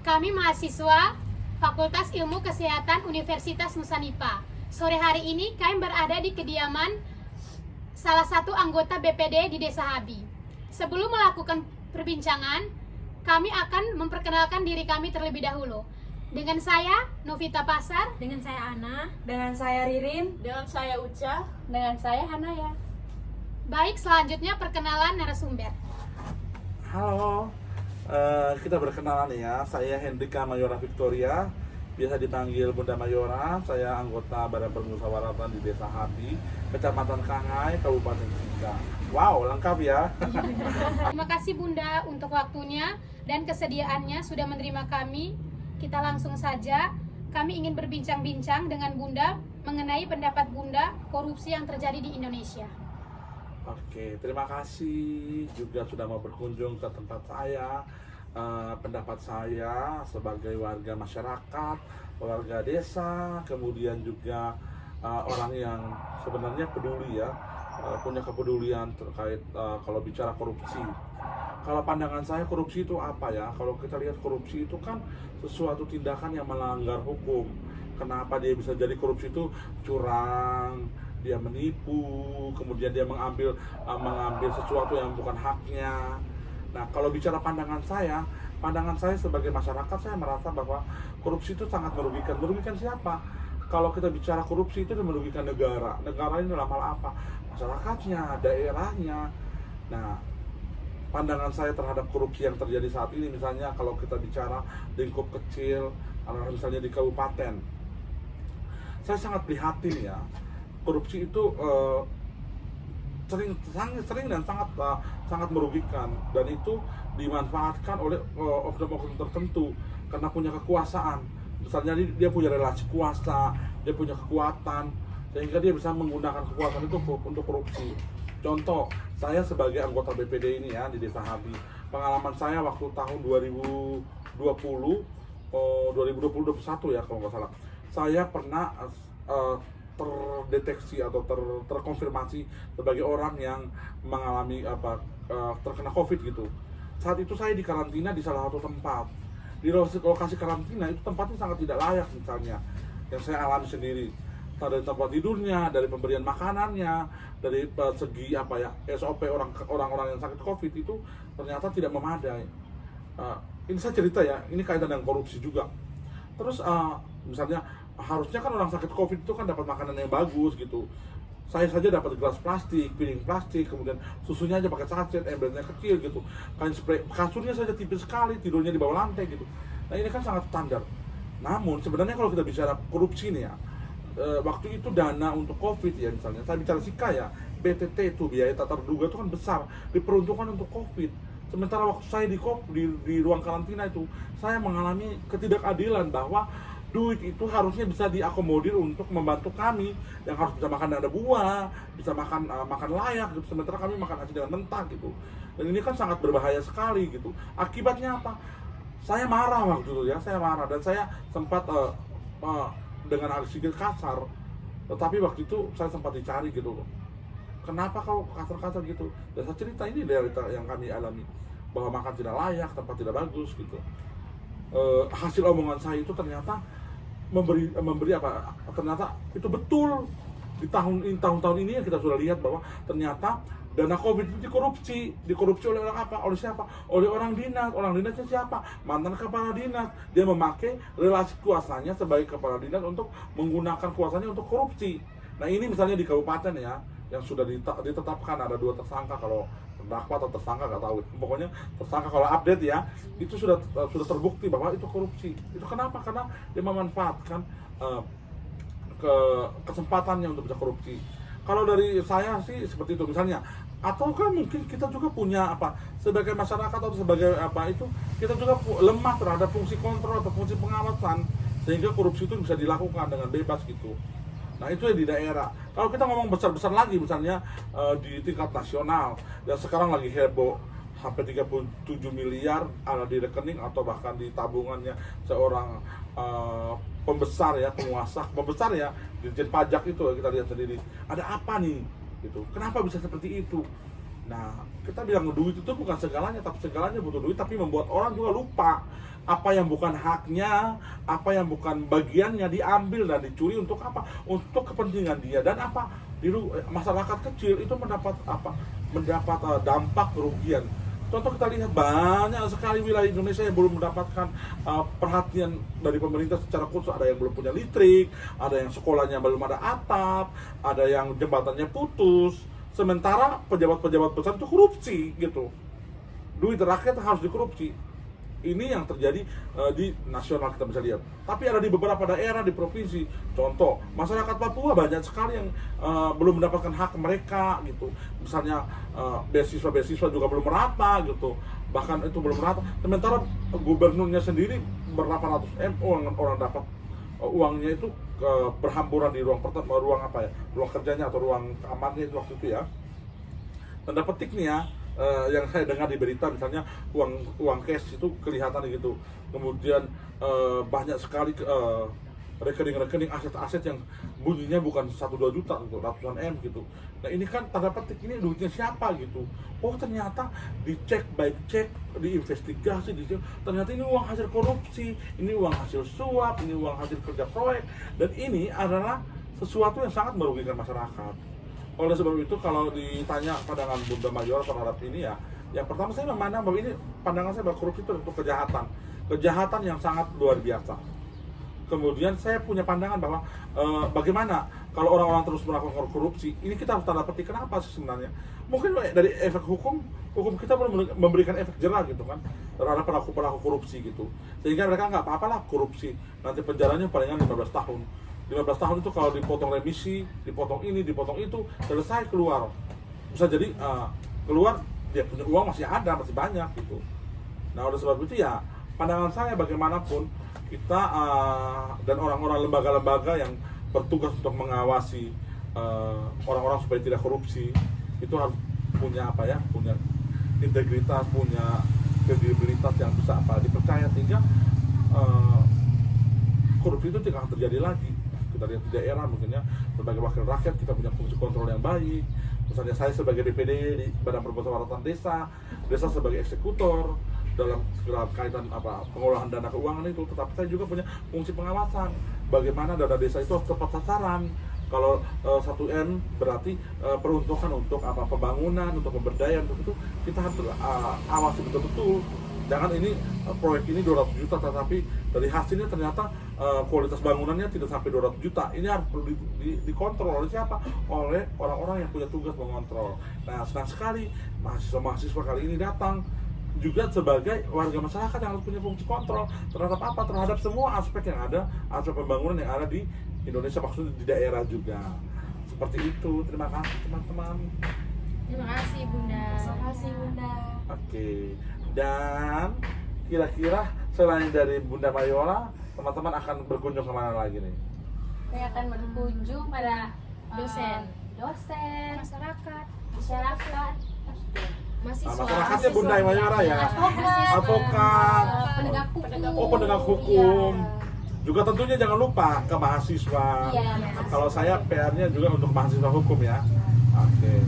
Kami mahasiswa Fakultas Ilmu Kesehatan Universitas Nusa-Nipah. Sore hari ini kami berada di kediaman salah satu anggota BPD di Desa Habi. Sebelum melakukan perbincangan, kami akan memperkenalkan diri kami terlebih dahulu. Dengan saya, Novita Pasar. Dengan saya Ana. Dengan saya Ririn. Dengan saya Uca. Dengan saya Hanaya. Baik, selanjutnya perkenalan narasumber. Halo, kita berkenalan ya. Saya Hendrika Mayora Victoria, biasa dipanggil Bunda Mayora. Saya anggota Badan Permusyawaratan di Desa Habi, Kecamatan Kangai, Kabupaten Sika. Wow, lengkap ya. Terima kasih Bunda untuk waktunya dan kesediaannya sudah menerima kami. Kita langsung saja. Kami ingin berbincang-bincang dengan Bunda mengenai pendapat Bunda korupsi yang terjadi di Indonesia. Oke, terima kasih juga sudah mau berkunjung ke tempat saya. Pendapat saya sebagai warga masyarakat, warga desa, kemudian juga orang yang sebenarnya peduli ya, punya kepedulian terkait kalau bicara korupsi. Kalau pandangan saya korupsi itu apa ya? Kalau kita lihat korupsi itu kan sesuatu tindakan yang melanggar hukum. Kenapa dia bisa jadi korupsi itu? Curang, dia menipu, kemudian dia mengambil sesuatu yang bukan haknya. Nah, kalau bicara pandangan saya sebagai masyarakat, saya merasa bahwa korupsi itu sangat merugikan. Merugikan siapa? Kalau kita bicara korupsi itu merugikan negara. Negara ini dalam hal apa? Masyarakatnya, daerahnya. Nah, pandangan saya terhadap korupsi yang terjadi saat ini, misalnya kalau kita bicara lingkup kecil, misalnya di kabupaten, saya sangat prihatin ya. Korupsi itu sering dan sangat merugikan, dan itu dimanfaatkan oleh oknum-oknum tertentu karena punya kekuasaan. Misalnya dia punya relasi kuasa, dia punya kekuatan, sehingga dia bisa menggunakan kekuasaan itu untuk korupsi. Contoh, saya sebagai anggota BPD ini ya di Desa Habi, pengalaman saya waktu tahun 2021 ya kalau nggak salah, saya pernah terdeteksi atau terkonfirmasi sebagai orang yang mengalami terkena COVID gitu. Saat itu saya di karantina di salah satu tempat. Di lokasi karantina itu tempatnya sangat tidak layak misalnya, yang saya alami sendiri. Dari tempat tidurnya, dari pemberian makanannya, dari segi SOP orang-orang yang sakit COVID itu ternyata tidak memadai. Ini saya cerita ya, ini kaitan dengan korupsi juga. Terus misalnya harusnya kan orang sakit COVID itu kan dapat makanan yang bagus gitu. Saya saja dapat gelas plastik, piring plastik, kemudian susunya aja pakai sachet, embernya kecil gitu. Kain spray, kasurnya saja tipis sekali, tidurnya di bawah lantai gitu. Nah ini kan sangat standar. Namun sebenarnya kalau kita bicara korupsi nih ya, waktu itu dana untuk COVID ya misalnya, saya bicara Sika ya, BTT itu biaya tak terduga itu kan besar, diperuntukkan untuk COVID. Sementara waktu saya di ruang karantina itu, saya mengalami ketidakadilan bahwa duit itu harusnya bisa diakomodir untuk membantu kami yang harus bisa makan ada buah, bisa makan layak gitu. Sementara kami makan nasi dengan mentah gitu. Dan ini kan sangat berbahaya sekali gitu. Akibatnya apa? Saya marah waktu itu ya, saya marah dan saya sempat dengan sedikit kasar. Tetapi waktu itu saya sempat dicari gitu. Kenapa kau kasar-kasar gitu? Dan saya cerita ini realita yang kami alami, bahwa makan tidak layak, tempat tidak bagus gitu. Hasil omongan saya itu ternyata memberi ternyata itu betul. Di tahun-tahun ini yang kita sudah lihat bahwa ternyata dana COVID itu dikorupsi oleh orang apa? Oleh siapa? Oleh orang dinas. Orang dinasnya siapa? Mantan kepala dinas. Dia memakai relasi kuasanya sebagai kepala dinas untuk menggunakan kuasanya untuk korupsi. Nah ini misalnya di kabupaten ya, yang sudah ditetapkan ada 2 tersangka, kalau terdakwa atau tersangka nggak tahu, pokoknya tersangka kalau update ya, itu sudah terbukti bahwa itu korupsi. Itu kenapa? Karena dia memanfaatkan kesempatannya untuk bisa korupsi. Kalau dari saya sih seperti itu misalnya. Atau kan mungkin kita juga punya sebagai masyarakat atau sebagai itu kita juga lemah terhadap fungsi kontrol atau fungsi pengawasan, sehingga korupsi itu bisa dilakukan dengan bebas gitu. Nah itu ya di daerah. Kalau kita ngomong besar-besar lagi misalnya di tingkat nasional, dan sekarang lagi heboh sampai 37 miliar ada di rekening atau bahkan di tabungannya seorang pembesar ya, penguasa pembesar ya, Dirjen Pajak itu kita lihat sendiri. Ada apa nih? Gitu. Kenapa bisa seperti itu? Nah, kita bilang duit itu bukan segalanya, tapi segalanya butuh duit, tapi membuat orang juga lupa. Apa yang bukan haknya, apa yang bukan bagiannya diambil dan dicuri untuk apa? Untuk kepentingan dia. Dan apa? Masyarakat kecil itu mendapat apa? Mendapat dampak kerugian. Contoh kita lihat banyak sekali wilayah Indonesia yang belum mendapatkan perhatian dari pemerintah secara khusus. Ada yang belum punya listrik, ada yang sekolahnya belum ada atap, ada yang jembatannya putus. Sementara pejabat-pejabat besar itu korupsi gitu. Duit rakyat harus dikorupsi. Ini yang terjadi di nasional kita bisa lihat. Tapi ada di beberapa daerah di provinsi. Contoh, masyarakat Papua banyak sekali yang belum mendapatkan hak mereka gitu. Misalnya beasiswa juga belum merata gitu. Bahkan itu belum merata. Sementara gubernurnya sendiri berapa ratus orang dapat uangnya itu berhamburan di ruang kerjanya atau ruang kamarnya itu waktu itu ya. Tanda petik nih ya. Yang saya dengar di berita misalnya uang cash itu kelihatan gitu, kemudian banyak sekali rekening aset-aset yang bunyinya bukan 1-2 juta gitu, ratusan M gitu. Nah ini kan tanda petik ini duitnya siapa gitu. Oh ternyata dicek baik cek, diinvestigasi, ternyata ini uang hasil korupsi, ini uang hasil suap, ini uang hasil kerja proyek, dan ini adalah sesuatu yang sangat merugikan masyarakat. Oleh sebab itu kalau ditanya pandangan Bunda Mayora terhadap ini ya, yang pertama saya memandang bahwa ini pandangan saya bahwa korupsi itu untuk kejahatan yang sangat luar biasa. Kemudian saya punya pandangan bahwa bagaimana kalau orang-orang terus melakukan korupsi, ini kita harus tanda petik kenapa sih sebenarnya. Mungkin dari efek hukum kita belum memberikan efek jerah gitu kan terhadap pelaku korupsi gitu. Sehingga mereka nggak apa-apalah korupsi, nanti penjaranya palingan 15 tahun. 15 tahun itu kalau dipotong remisi, dipotong ini, dipotong itu, selesai keluar. Bisa jadi keluar, dia punya uang masih ada, masih banyak gitu. Nah oleh sebab itu ya, pandangan saya bagaimanapun kita dan orang-orang lembaga-lembaga yang bertugas untuk mengawasi orang-orang supaya tidak korupsi, itu harus punya punya integritas, punya kredibilitas yang bisa dipercaya, sehingga korupsi itu tidak akan terjadi lagi. Kita lihat di daerah mungkin ya, sebagai wakil rakyat kita punya fungsi kontrol yang baik. Misalnya saya sebagai BPD di Badan Permusyawaratan Desa sebagai eksekutor dalam segala kaitan pengolahan dana keuangan itu, tetapi saya juga punya fungsi pengawasan. Bagaimana dana desa itu harus tepat sasaran. Kalau 1M berarti peruntukan untuk pembangunan, untuk pemberdayaan, untuk itu kita harus awasi betul-betul. Jangan ini proyek ini 200 juta tetapi dari hasilnya ternyata kualitas bangunannya tidak sampai 200 juta. Ini harus perlu dikontrol oleh siapa? Oleh orang-orang yang punya tugas mengontrol. Nah, senang sekali mahasiswa kali ini datang juga sebagai warga masyarakat yang harus punya fungsi kontrol terhadap terhadap semua aspek yang ada, aspek pembangunan yang ada di Indonesia, maksudnya di daerah juga. Seperti itu. Terima kasih teman-teman. Terima kasih Bunda. Terima kasih Bunda. Oke. Dan kira-kira selain dari Bunda Mayora, teman-teman akan berkunjung kemana lagi nih? Saya akan berkunjung pada dosen, masyarakat, mahasiswa, masyarakatnya Bunda Mayora ya, advokat, penegak hukum. oh penegak hukum. Juga tentunya jangan lupa ke mahasiswa. Iya. Kalau saya PR-nya juga untuk mahasiswa hukum ya. Oke.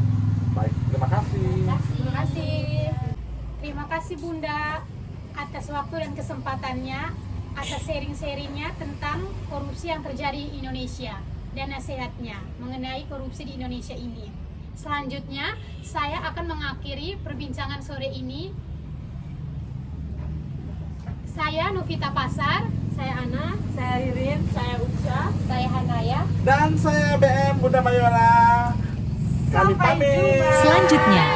Baik, terima kasih. Terima kasih. Terima kasih Bunda atas waktu dan kesempatannya, atas sharing-sharingnya tentang korupsi yang terjadi di Indonesia dan nasihatnya mengenai korupsi di Indonesia ini. Selanjutnya, saya akan mengakhiri perbincangan sore ini. Saya Novita Pasar, Saya Ana, saya Ririn, saya Uca, saya Hanaya. Dan saya BM Bunda Mayora. Kami pamit. Selanjutnya,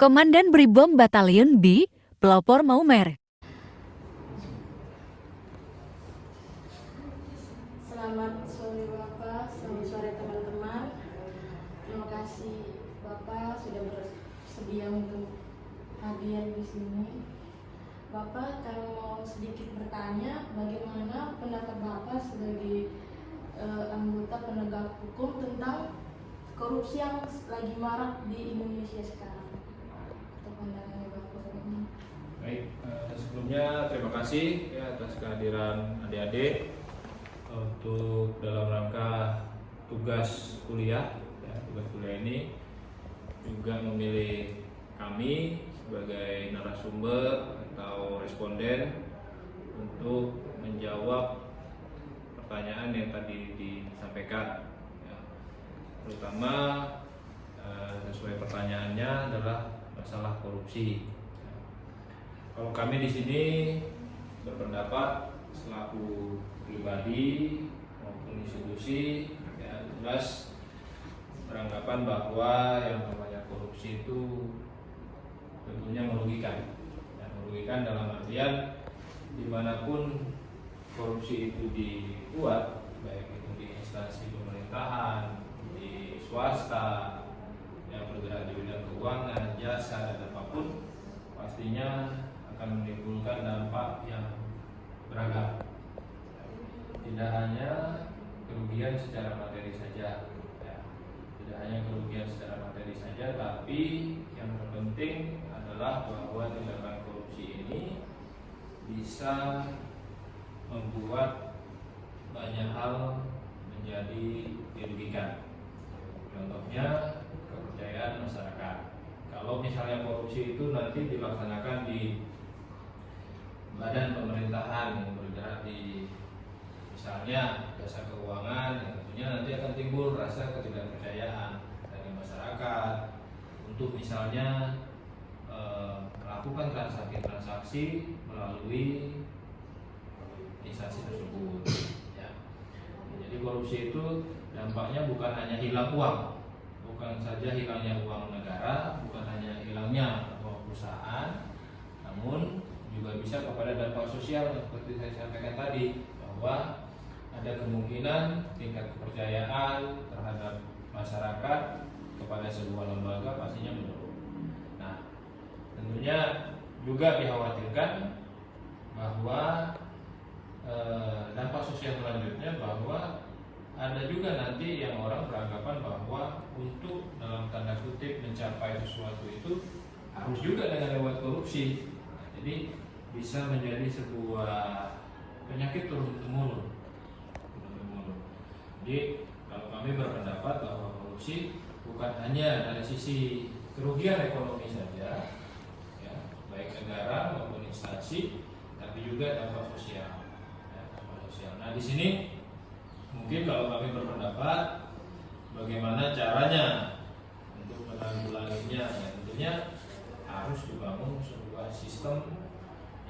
Komandan Brimob Batalion B, Pelopor Maumere. Selamat sore Bapak, selamat sore teman-teman. Terima kasih Bapak sudah bersedia untuk hadir di sini. Bapak, kalau mau sedikit bertanya, bagaimana pendapat Bapak sebagai anggota penegak hukum tentang korupsi yang lagi marak di Indonesia sekarang? Untuk pandangannya Bapak bagaimana? Baik, sebelumnya terima kasih ya atas kehadiran adik-adik untuk dalam rangka tugas kuliah. Ya, tugas kuliah ini juga memilih kami sebagai narasumber atau responden untuk menjawab pertanyaan yang tadi disampaikan, ya. Terutama sesuai pertanyaannya adalah masalah korupsi. Kalau kami di sini berpendapat selaku pribadi maupun institusi, ya, jelas beranggapan bahwa yang namanya korupsi itu tentunya merugikan. Ya, merugikan dalam artian dimanapun korupsi itu dibuat, baik itu di instansi pemerintahan, di swasta, yang bergerak di bidang keuangan, jasa, dan apapun, pastinya akan menimbulkan dampak yang beragam. Tidak hanya kerugian secara materi saja, ya. Tidak hanya kerugian secara materi saja, tapi yang terpenting adalah bahwa tindakan korupsi ini bisa membuat banyak hal menjadi dirugikan. Contohnya kepercayaan masyarakat. Kalau misalnya korupsi itu nanti dilaksanakan di badan pemerintahan yang bergerak di misalnya jasa keuangan, yang tentunya nanti akan timbul rasa ketidakpercayaan dari masyarakat untuk misalnya melakukan transaksi melalui instansi tersebut, ya. Jadi korupsi itu dampaknya bukan hanya hilang uang, bukan saja hilangnya uang negara, bukan hanya hilangnya uang perusahaan, namun juga bisa kepada dampak sosial seperti saya sampaikan tadi, bahwa ada kemungkinan tingkat kepercayaan terhadap masyarakat kepada sebuah lembaga pastinya menurun. Nah, tentunya juga dikhawatirkan bahwa dampak sosial selanjutnya bahwa ada juga nanti yang orang beranggapan bahwa untuk dalam tanda kutip mencapai sesuatu itu harus juga dengan lewat korupsi. Nah, jadi bisa menjadi sebuah penyakit turun-temurun. Jadi kalau kami berpendapat bahwa korupsi bukan hanya dari sisi kerugian ekonomi saja, ya, baik negara maupun instansi, tapi juga dampak sosial. Ya, dampak sosial. Nah, di sini mungkin kalau kami berpendapat bagaimana caranya untuk menanggulanginya, ya, tentunya harus dibangun sebuah sistem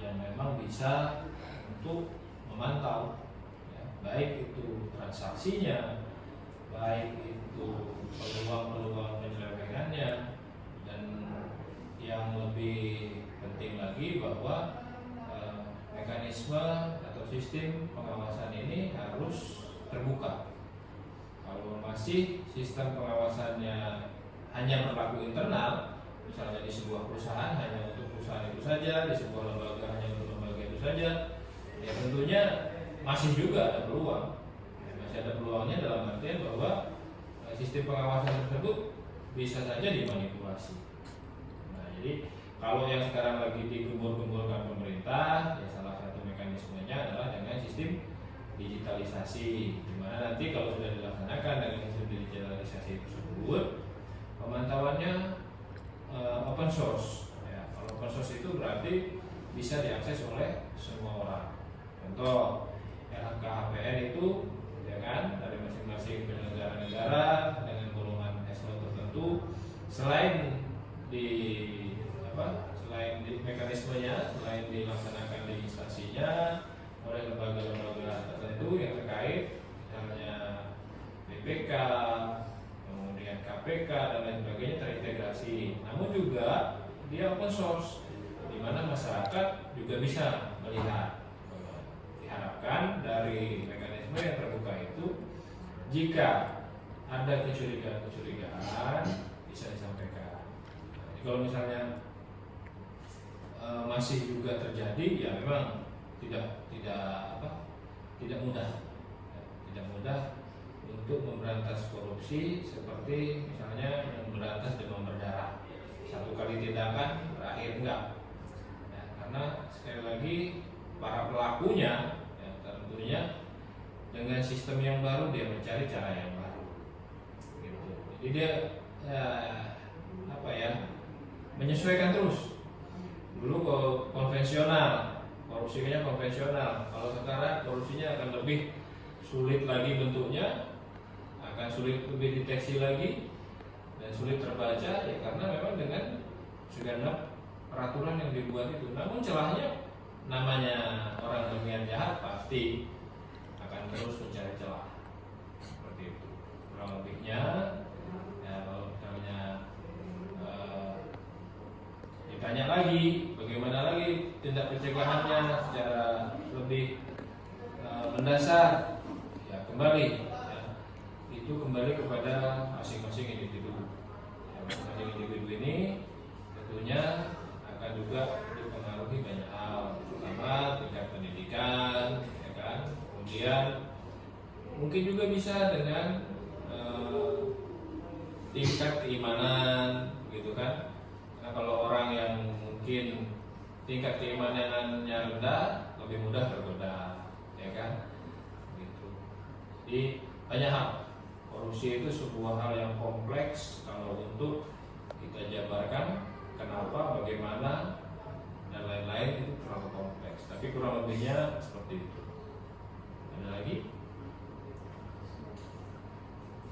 yang memang bisa untuk memantau, ya, baik itu transaksinya, baik itu peluang-peluang penyelewengannya, dan yang lebih penting lagi bahwa mekanisme atau sistem pengawasan ini harus terbuka. Kalau masih sistem pengawasannya hanya berlaku internal, misalnya di sebuah perusahaan hanya untuk perusahaan itu saja, di sebuah lembaga hanya untuk lembaga itu saja, ya tentunya masih juga ada peluang. Masih ada peluangnya dalam artian bahwa sistem pengawasan tersebut bisa saja dimanipulasi. Nah, jadi kalau yang sekarang lagi digembur-gemburkan pemerintah, ya salah satu mekanismenya adalah dengan sistem digitalisasi, di mana nanti kalau sudah dilaksanakan dengan sistem digitalisasi tersebut, pemantauannya open source. Ya, kalau open source itu berarti bisa diakses oleh semua orang. Contoh LHKPN itu, ya kan, dari masing-masing penyelenggara negara dengan golongan eselon tertentu, selain di mekanismenya, selain dilaksanakan di instansinya oleh lembaga-lembaga tertentu yang terkait, misalnya BPK, kemudian KPK dan lain sebagainya terintegrasi. Namun juga dia open source, di mana masyarakat juga bisa melihat. Diharapkan dari mekanisme yang terbuka itu, jika ada kecurigaan bisa disampaikan. Jadi kalau misalnya masih juga terjadi, ya memang tidak mudah untuk memberantas korupsi, seperti misalnya memberantas demam berdarah. Satu kali tindakan berakhir enggak. Ya, karena sekali lagi para pelakunya, ya, tentunya dengan sistem yang baru dia mencari cara yang baru. Gitu. Jadi dia menyesuaikan terus. Dulu konvensional korupsinya konvensional. Kalau sekarang korupsinya akan lebih sulit lagi bentuknya, akan sulit lebih deteksi lagi, dan sulit terbaca ya karena memang dengan segenap peraturan yang dibuat itu. Namun celahnya, namanya orang berniat jahat pasti akan terus mencari celah seperti itu. Kurang lebihnya ya, kalau misalnya ditanya lagi bagaimana lagi tindak pencegahannya secara lebih mendasar, ya kembali ya, itu kembali kepada masing-masing individu. Ya, masing-masing individu ini tentunya akan juga dipengaruhi banyak hal, pertama tingkat pendidikan, ya kan, kemudian mungkin juga bisa dengan tingkat keimanan, gitu kan. Karena kalau orang yang mungkin tingkat keimanannya rendah, lebih mudah tergoda, ya kan, gitu. Jadi banyak hal. Korupsi itu sebuah hal yang kompleks kalau untuk kita jabarkan. Kenapa, bagaimana, dan lain-lain itu terlalu kompleks. Tapi kurang lebihnya seperti itu. Ada lagi?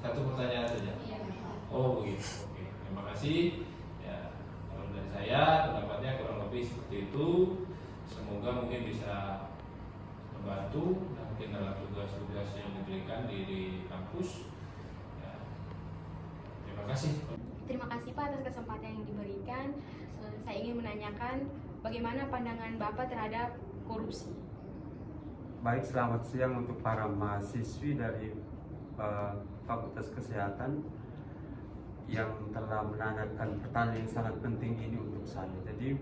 Satu pertanyaan saja. Oh begitu. Oke. Terima kasih. Ya, kalau dari saya pendapatnya kurang lebih seperti itu. Semoga mungkin bisa membantu mungkin dalam tugas-tugas yang diberikan di kampus. Ya. Terima kasih. Terima kasih Pak atas kesempatan yang diberikan. Saya ingin menanyakan bagaimana pandangan Bapak terhadap korupsi. Baik, selamat siang untuk para mahasiswi dari Fakultas Kesehatan yang telah menanyakan pertanyaan yang sangat penting ini untuk saya. Jadi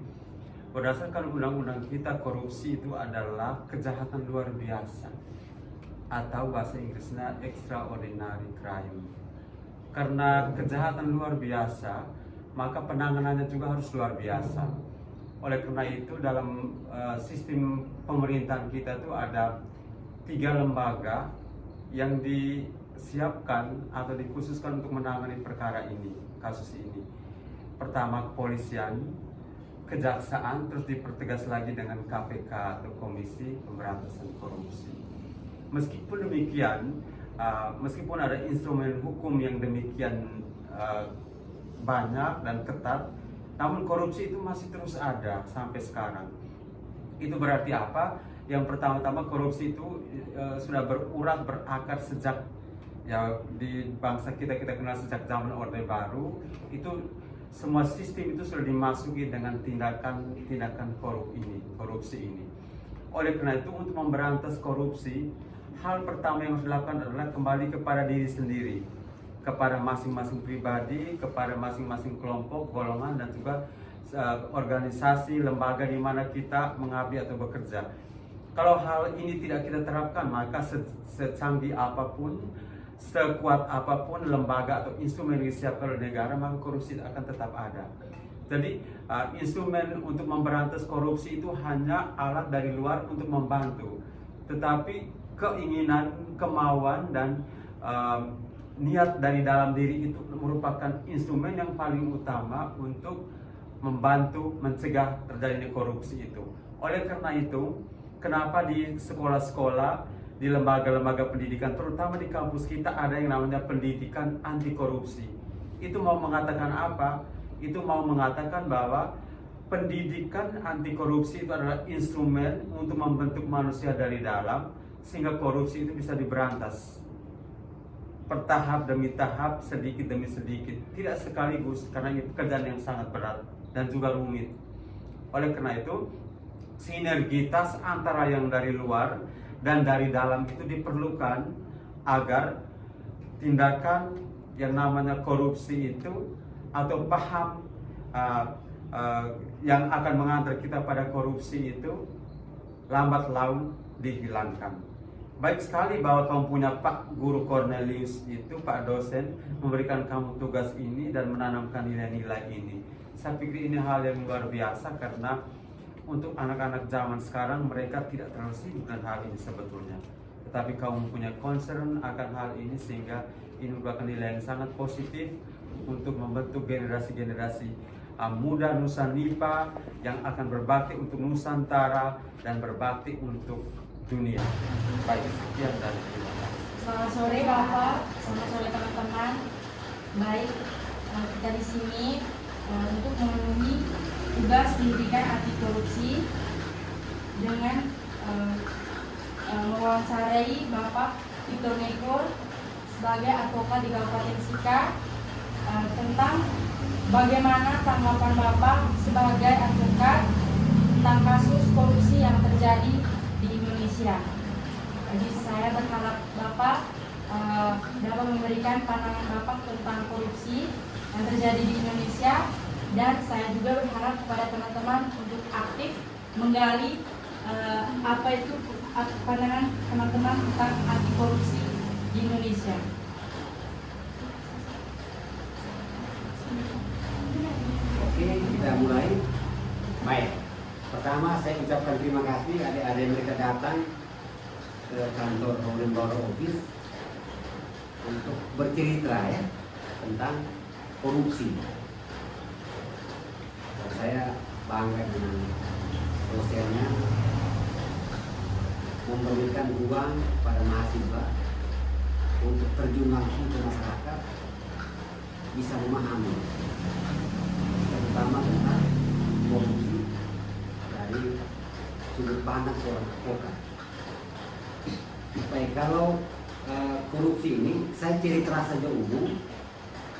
berdasarkan undang-undang kita, korupsi itu adalah kejahatan luar biasa atau bahasa Inggrisnya extraordinary crime. Karena kejahatan luar biasa, maka penanganannya juga harus luar biasa. Oleh karena itu dalam sistem pemerintahan kita itu ada 3 lembaga yang disiapkan atau dikhususkan untuk menangani perkara ini, kasus ini. Pertama kepolisian, kejaksaan, terus dipertegas lagi dengan KPK atau Komisi Pemberantasan Korupsi. Meskipun demikian, meskipun ada instrumen hukum yang demikian banyak dan ketat, namun korupsi itu masih terus ada sampai sekarang. Itu berarti apa? Yang pertama-tama korupsi itu sudah berurat berakar sejak ya di bangsa kita kenal sejak zaman Orde Baru. Itu semua sistem itu sudah dimasuki dengan tindakan korupsi ini. Oleh karena itu untuk memberantas korupsi, hal pertama yang harus dilakukan adalah kembali kepada diri sendiri, kepada masing-masing pribadi, kepada masing-masing kelompok, golongan, dan juga organisasi, lembaga di mana kita mengabdi atau bekerja. Kalau hal ini tidak kita terapkan, maka secanggih apapun, sekuat apapun lembaga atau instrumen yang disiapkan oleh negara, maka korupsi akan tetap ada. Jadi instrumen untuk memberantas korupsi itu hanya alat dari luar untuk membantu, tetapi keinginan, kemauan, dan niat dari dalam diri itu merupakan instrumen yang paling utama untuk membantu mencegah terjadinya korupsi itu. Oleh karena itu, kenapa di sekolah-sekolah, di lembaga-lembaga pendidikan, terutama di kampus kita ada yang namanya pendidikan anti korupsi. Itu mau mengatakan apa? Itu mau mengatakan bahwa pendidikan anti korupsi itu adalah instrumen untuk membentuk manusia dari dalam sehingga korupsi itu bisa diberantas bertahap demi tahap, sedikit demi sedikit, tidak sekaligus, karena ini pekerjaan yang sangat berat dan juga rumit. Oleh karena itu, sinergitas antara yang dari luar dan dari dalam itu diperlukan agar tindakan yang namanya korupsi itu atau paham yang akan mengantar kita pada korupsi itu lambat laun dihilangkan. Baik sekali bahwa kamu punya Pak Guru Cornelius itu, Pak dosen, memberikan kamu tugas ini dan menanamkan nilai-nilai ini. Saya pikir ini hal yang luar biasa karena untuk anak-anak zaman sekarang mereka tidak terlalu sibuk dengan hal ini sebetulnya. Tetapi kamu punya concern akan hal ini sehingga ini merupakan nilai yang sangat positif untuk membentuk generasi-generasi muda Nusanipa yang akan berbakti untuk Nusantara dan berbakti untuk dunia. Baik, sekian dan terima kasih. Selamat sore Bapak, selamat sore teman-teman. Baik, kita di sini untuk memenuhi tugas pendidikan anti korupsi dengan mewawancarai Bapak Victor Nekor sebagai advokat di Kabupaten Sika tentang bagaimana tanggapan Bapak sebagai advokat tentang kasus korupsi yang terjadi di Indonesia. Jadi saya berharap Bapak dapat memberikan pandangan Bapak tentang korupsi yang terjadi di Indonesia, dan saya juga berharap kepada teman-teman untuk aktif menggali apa itu pandangan teman-teman tentang anti korupsi di Indonesia. Oke, kita mulai. Baik, pertama saya ucapkan terima kasih adik-adik mereka datang ke kantor Rolling Borough Office untuk bercerita ya tentang korupsi. Saya bangga dengan dosennya memberikan uang pada mahasiswa untuk terjun langsung ke masyarakat, bisa memahami terutama tentang korupsi dari sudut pandang seorang advokat. Baik, kalau korupsi ini saya cerita saja umum,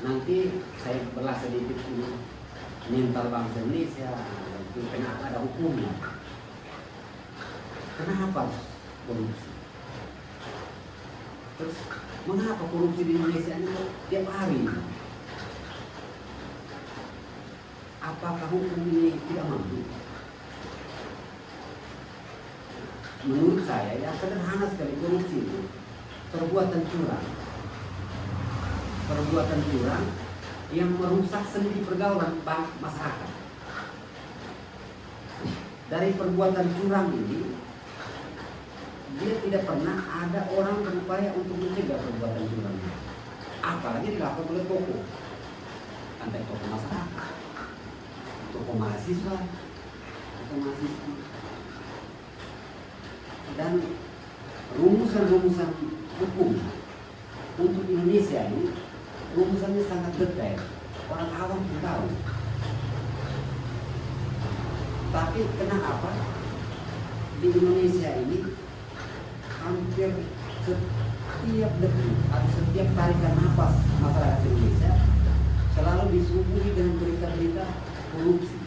nanti saya belah sedikit ini mental bangsa Indonesia, kenapa ada hukumnya, kenapa korupsi, terus mengapa korupsi di Indonesia ini tiap hari. Apakah hukum ini tidak mampu? Menurut saya ya sederhana sekali, korupsi itu perbuatan curang yang merusak sendi pergaulan masyarakat. Dari perbuatan curang ini dia tidak pernah ada orang berupaya untuk mencegah perbuatan curang, apalagi dilakukan oleh tokoh, entah tokoh masyarakat, tokoh mahasiswa, dan rumusan-rumusan hukum untuk Indonesia ini rumusannya sangat detail, orang awam pun tahu. Tapi kenapa di Indonesia ini hampir setiap detik atau setiap tarikan nafas masyarakat Indonesia selalu disuguhi dengan berita-berita korupsi?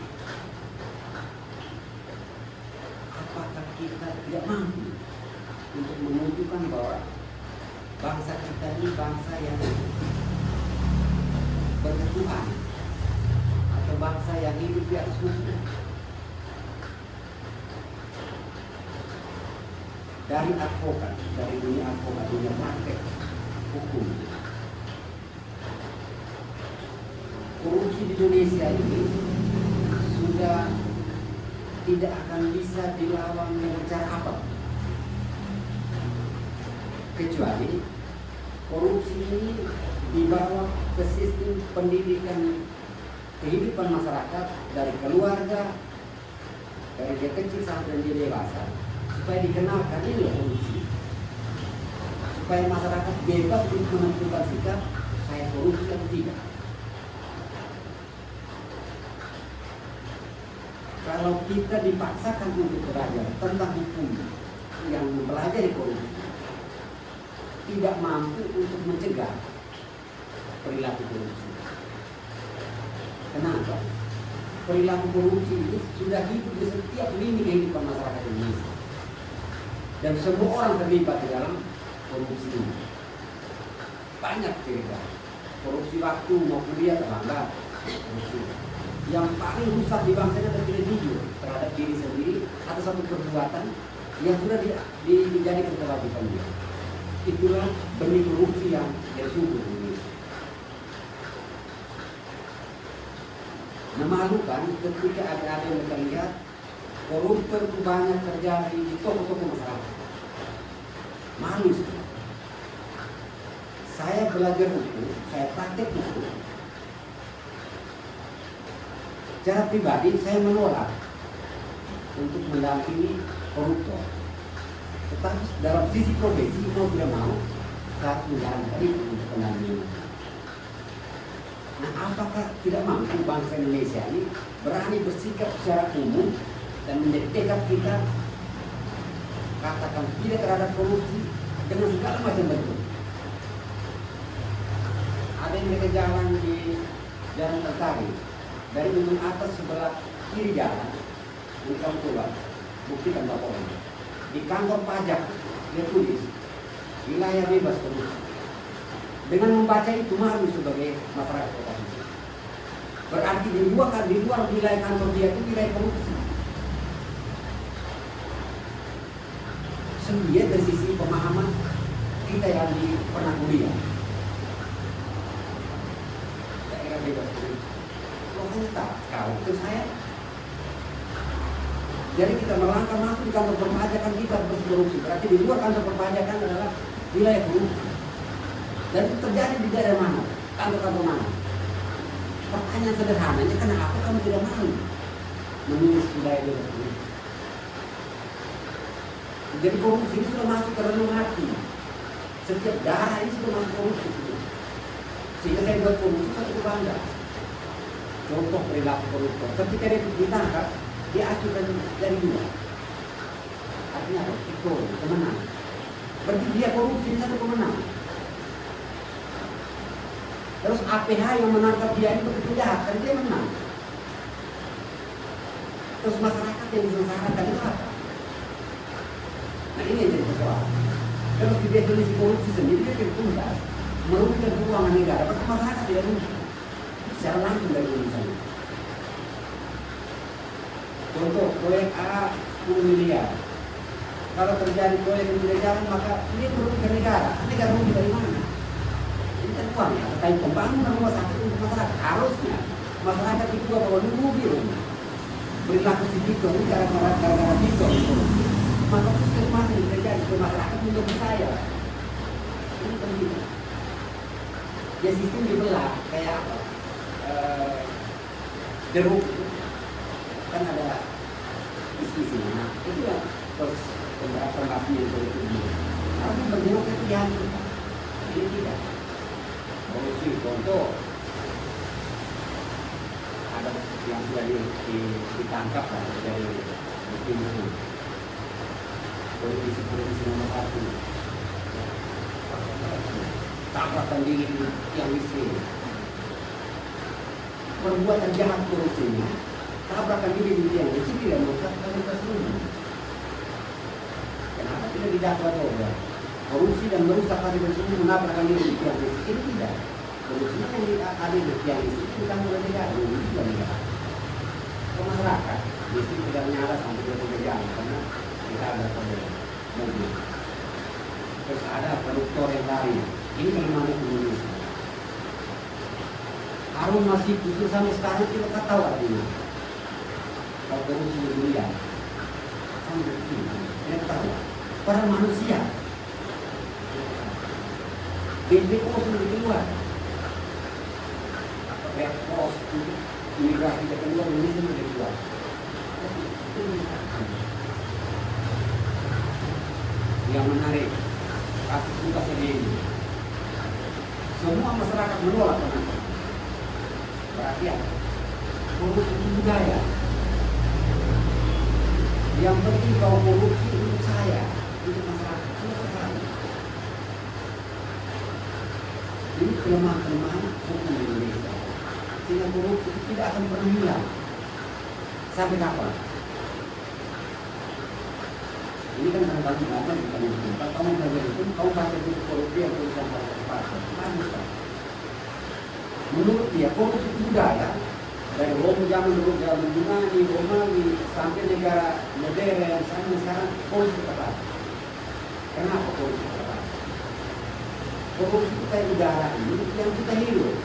Apakah kita tidak mampu untuk menunjukkan bahwa bangsa kita ini bangsa yang berketuhanan atau bangsa yang hidup di atas hukum? Dari advokat, dari dunia advokat, dunia praktek hukum, korupsi di Indonesia ini sudah tidak akan bisa dilawan dengan cara apa, kecuali korupsi ini dibawa ke sistem pendidikan kehidupan masyarakat dari keluarga, dari dia kecil sampai dia dewasa, supaya dikenalkan ini loh korupsi, supaya masyarakat bebas untuk menentukan sikap saya korupsi atau tidak. Kalau kita dipaksakan untuk belajar tentang hukum yang mempelajari korupsi, tidak mampu untuk mencegah perilaku korupsi. Kenapa? Perilaku korupsi ini sudah hidup di setiap lini kehidupan masyarakat Indonesia, dan semua orang terlibat di dalam korupsi ini. Banyak cerita korupsi waktu mau kuliah terlambat, korupsi. Yang paling rusak di bangsa ini adalah tidak jujur terhadap diri sendiri atau satu perbuatan yang sudah dijadikan kewajiban dia. Itulah benih korupsi yang bersumber di Indonesia. Memalukan ketika ada yang kita lihat koruptor itu banyak terjadi di tokoh-tokoh masyarakat. Malu sekali. Saya belajar hukum, saya praktek hukum. Secara pribadi saya menolak untuk mendampingi koruptor. Tetapi dalam sisi profesi mau tidak mau saya harus menjalankan itu untuk pendampingan. Nah, apakah tidak mampu bangsa Indonesia ini berani bersikap secara umum dan menjadi tekad kita katakan tidak terhadap korupsi dengan segala macam bentuk. Ada yang mereka jalan di Jalan Tertarik dari ujung atas sebelah kiri jalan, ini kamu coba buktikan laporan. Di kantor pajak dia tulis wilayah bebas korupsi. Dengan membaca itu malu sebagai masyarakat kota ini. Berarti di luar wilayah kantor dia itu wilayah korupsi. Dia dari sisi pemahaman kita yang pernah kuliah. Daerah bebas korupsi. Pokoknya tak kau itu saya. Jadi kita melangkah masuk di kantor perpajakan kita berkorupsi. Berarti di luar kantor perpajakan adalah wilayah korupsi. Dan itu terjadi di daerah mana? Kantor-kantor mana? Pertanyaan sederhananya, kenapa kamu tidak mau menulis wilayah bebas korupsi? Jadi korupsi ini sudah masuk ke relung hati. Setiap daerah ini sudah masuk korupsi. Sehingga saya buat korupsi satu bangga. Contoh perilaku koruptor. Ketika dia ditangkap, dia acukan dari dua. Artinya apa? Itu kemenang. Berarti dia korupsi ini satu kemenang. Terus APH yang menangkap dia ini begitu jahat, karena dia menang. Terus masyarakat yang disengsarakan itu apa? Nah ini yang jadi persoalan. Terus di definisi korupsi sendiri dia tuntas merugikan keuangan negara, maka masyarakat tidak rugi secara langsung dari urusannya. Contoh proyek A 10 miliar. Kalau terjadi proyek yang tidak jalan, maka ini merugikan negara. Negara rugi dari mana? Ini kan uang ya, terkait pembangunan rumah sakit untuk masyarakat. Harusnya masyarakat itu bahwa rugi rumah. Perilaku si Tito ini gara-gara Tito korupsi. Maka puskesmas yang terjadi ke masyarakat untuk saya. Ini penting. Ya sistem dibelah kayak apa? Jeruk kan ada isi-isinya. Nah, itu ya terus pembahasan yang politik ini. Tapi berjeruk itu yang ini tidak. Korupsi contoh ada yang sudah ditangkap lah dari tim itu. Politisi nomor satu tabrakan diri yang miskin, perbuatan jahat korupsinya tabrakan diri yang miskin tidak merusak fasilitas umum. Kenapa tidak didakwa juga? Korupsi dan merusak fasilitas umum menabrakkan diri yang miskin tidak. Korupsinya yang ada di yang miskin itu kan mulai negara, juga negara. Ke masyarakat, miskin tidak nyala sampai ke negara karena kita ada problem mobil. Terus ada koruptor yang lain. Ini bagaimana Indonesia? Harun masih itu sampai sekarang kita tahu artinya. Kalau korupsi di dunia, sampai ini tidak tahu. Para manusia, BPO sudah keluar. Red Cross, imigrasi keluar Indonesia sudah keluar. Yang menarik kasus buka ini semua masyarakat menolak kenapa? Berarti ya korupsi budaya. Yang penting kalau korupsi untuk saya, untuk masyarakat selesai. Ini kelemahan hukum Indonesia. Sehingga korupsi tidak akan pernah hilang. Sampai kapan? Ini kan tentang apa bukan yang tempat. Kamu belajar itu, kamu baca buku korupsi yang tulisan pasar. Bagus kan? Menurut dia korupsi itu budaya dari zaman Yunani, Romawi sampai negara modern sampai sekarang korupsi tepat. Kenapa korupsi tepat? Korupsi kita udara ini yang kita hidup.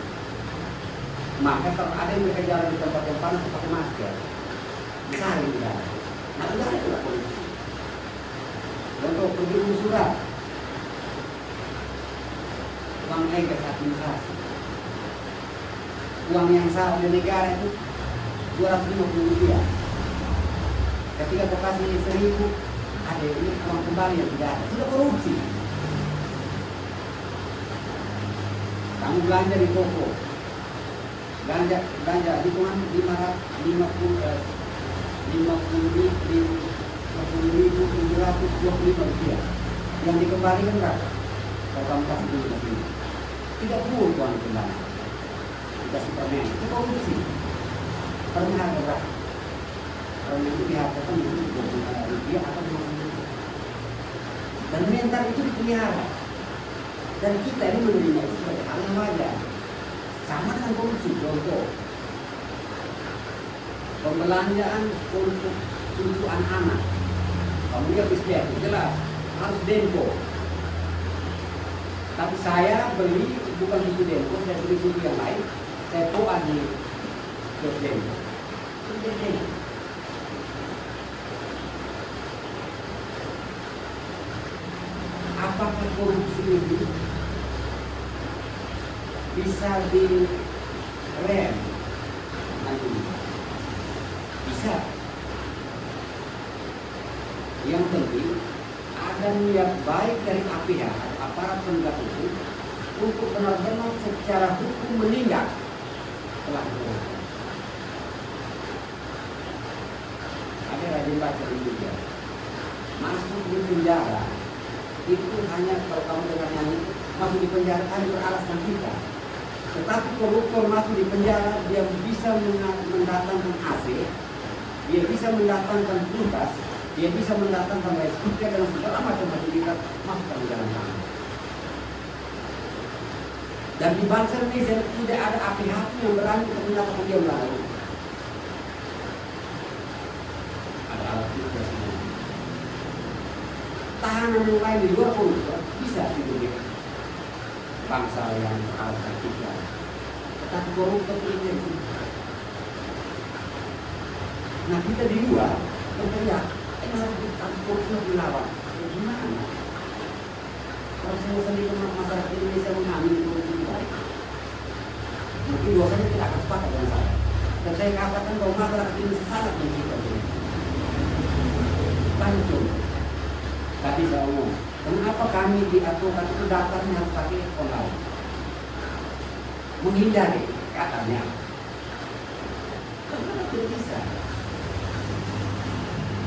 Maka kalau ada yang mereka jalan di tempat yang panas pakai masker, misalnya udara. Nah udara itu korupsi. Untuk pergi surat uang legas administrasi, uang yang sah oleh negara itu 250 rupiah. Ketika kau kasih 1.000, ada ini uang kembali yang tidak ada. Sudah korupsi. Kamu belanja di toko, belanja hitungan 50.725 rupiah. Yang dikembalikan berapa? Kalau kamu kasih dulu ke sini, tidak full uang kembali. Dikasih permen, itu korupsi. Permen harga berapa? Permen itu dihargakan itu 25 rupiah atau 20 rupiah. Dan mental itu dipelihara. Dan kita ini menerima itu sebagai hal yang wajar. Sama dengan korupsi, contoh pembelanjaan untuk anak-anak. Kamu lihat bisnis jelas harus Denko. Tapi saya beli bukan susu Denko, saya beli susu yang lain. Saya buat di Denko. Apakah korupsi ini bisa direm nanti? Bisa. Yang penting ada niat baik dari pihak aparat penegak hukum untuk benar-benar secara hukum menindak pelaku. Ada rajin baca di juga. Masuk di penjara itu hanya kalau kamu dengar nyanyi masuk di penjara hanya beralaskan kita. Tetapi koruptor masuk di penjara, dia bisa mendatangkan AC, dia bisa mendatangkan kulkas, dia bisa mendatangkan rice cooker dan segala macam fasilitas masuk ke dalam sana. Dan di bangsa Indonesia tidak ada api-api yang berani untuk menyatakan dia melanggar. Ada alat bukti semua. Tahanan yang lain di luar koruptor bisa diberikan bangsa yang beralasan kita. Tetapi koruptor itu. Nah kita di luar berteriak, harus koruptor dilawan. Gimana? Kalau saya sendiri masyarakat Indonesia mengambil korupsi itu baik. Mungkin dosanya tidak akan sepakat dengan saya. Dan saya katakan bahwa masyarakat Indonesia sangat mencintai korupsi. Banyak contoh. Tadi saya ngomong, kenapa kami di advokat itu daftarnya harus pakai online? Menghindari katanya. Karena tidak bisa.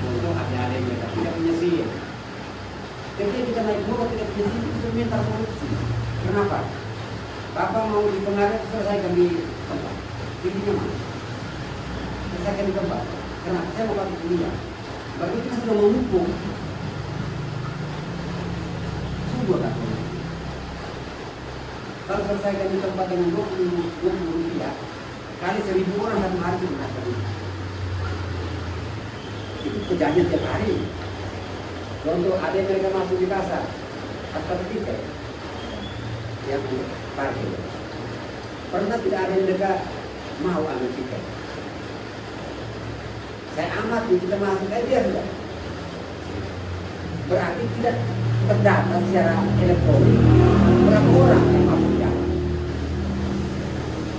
Contoh ada mereka tidak punya SIM. Ketika kita naik motor tidak punya SIM itu mental korupsi. Kenapa? Bapak mau dipengaruhi selesaikan di tempat. Intinya mana? Selesaikan di tempat. Kenapa? Saya mau pakai kuliah. Berarti kita sudah menghukum. Sungguh kan? Kalau selesaikan di tempat dengan 20 rupiah, kali 1.000 orang satu hari itu berapa? Itu kejadian tiap hari. Contoh ada mereka masuk di pasar, tanpa tiket, yang parkir. Pernah tidak ada yang dekat mau ambil tiket. Saya amati kita masuk dia sudah. Berarti tidak terdata secara elektronik berapa orang yang masuk jalan.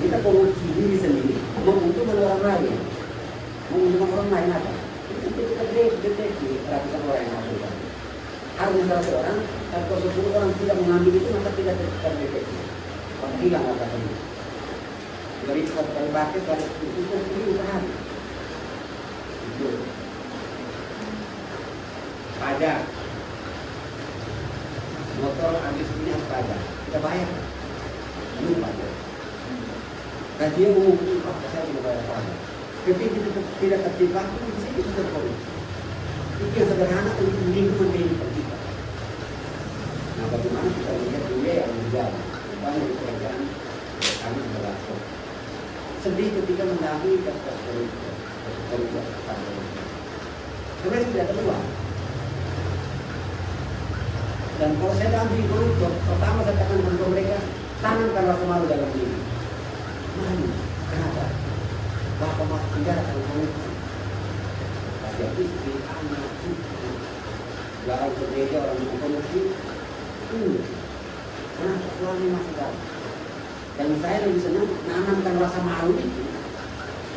Kita korupsi diri sendiri menguntungkan orang lain. Menguntungkan orang lain apa? Kita deteksi ratusan orang yang masuk jalan. Harusnya 100 orang, tapi kalau 10 orang tidak mengambil itu maka tidak terdeteksi. Maka hilang apa ini. Dari satu kali pakai dari itu per hari. Itu. Pajak. Motor habis punya pajak, kita bayar. Belum pajak. Dan dia mengumumkan, Pak, saya tidak bayar pajak. Ketika kita tidak tertib waktu, di sini kita korupsi. Itu yang sederhana untuk lingkungan kehidupan kita. Nah, bagaimana kita melihat dunia yang berjalan, banyak pekerjaan kami berlaku. Sedih ketika mendampingi kasus korupsi. Sebenarnya tidak ada uang. Dan kalau saya dampingi koruptor, pertama saya akan membantu mereka tanamkan rasa malu dalam diri. Malu, kenapa? Bapak masuk penjara karena korupsi. Kasih istri, anak, cucu, larang berbeda orang yang korupsi. Kenapa suami masuk dalam? Dan saya lebih senang menanamkan rasa malu itu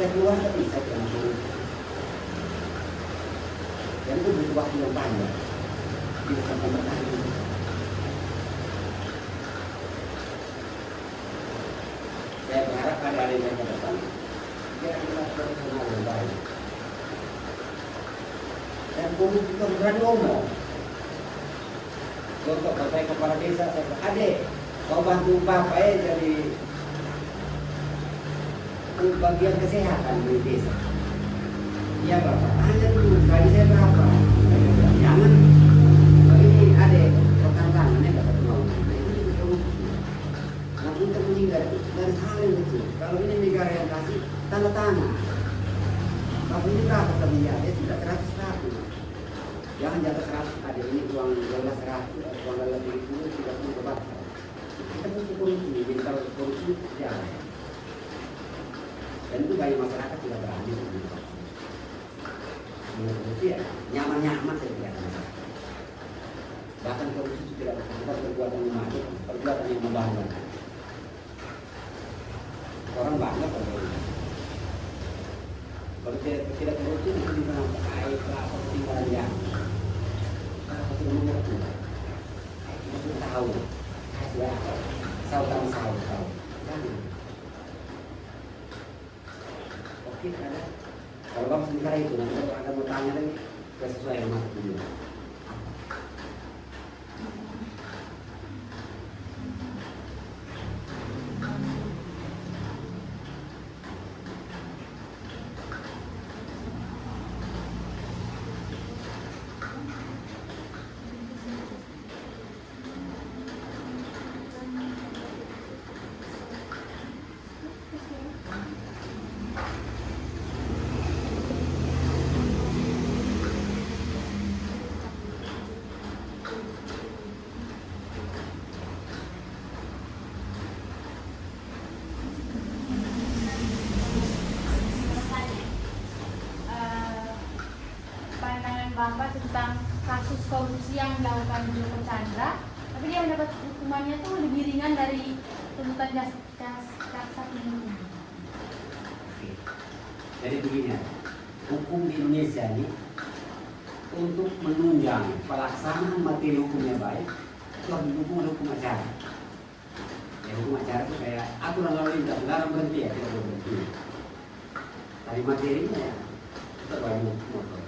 Saya keluar tapi saya kena korupsi. Dan itu butuh waktu yang panjang. Tidak sampai bertahun. Saya berharap ada yang ke depan. Dia adalah profesional yang baik. Dan korupsi itu berani ngomong. Contoh kalau saya kepala desa, saya bilang, "Adek, kau bantu Bapak ya jadi bagian kesehatan di desa." "Iya Bapak, hanya dulu, gaji saya berapa?" Saya bilang, "Jangan, ini adek, rekan tangannya dapat uang." Nah itu juga korupsi. Nah untuk menghindar dari hal yang kecil, kalau ini negara yang kasih, tanda tangan. Kalau ini berapa kerja, dia tidak 100. Jangan jatuh 100, ada ini uang lelah 100, uang lelah itu tidak perlu kebakar. Kita butuh korupsi, jadi kalau korupsi jangan. Dan itu banyak masyarakat tidak berani untuk korupsi ya, nyaman-nyaman saya tidak masyarakat. Bahkan korupsi itu tidak bersifat perbuatan yang maju, perbuatan yang membanggakan. Orang bangga pada itu. Kalau tidak korupsi itu di mana air, apa tinggalan yang apa sudah mengerti, kita sudah tahu, sudah tahu. Oke, ada. Kalau kamu sementara itu, nanti kalau ada mau tanya lagi, sesuai yang masuk dulu. Pandangan Bapak tentang kasus korupsi yang dilakukan Joko Chandra, tapi dia mendapat hukumannya tuh lebih ringan dari tuntutan jaksa penuntut. Jadi begini, hukum di Indonesia ini untuk menunjang pelaksanaan materi hukumnya baik, itu harus didukung oleh hukum acara. Ya, hukum acara itu kayak aturan lalu lintas, larang berhenti ya, tidak boleh berhenti. Tapi materinya ya, terbanyak motor.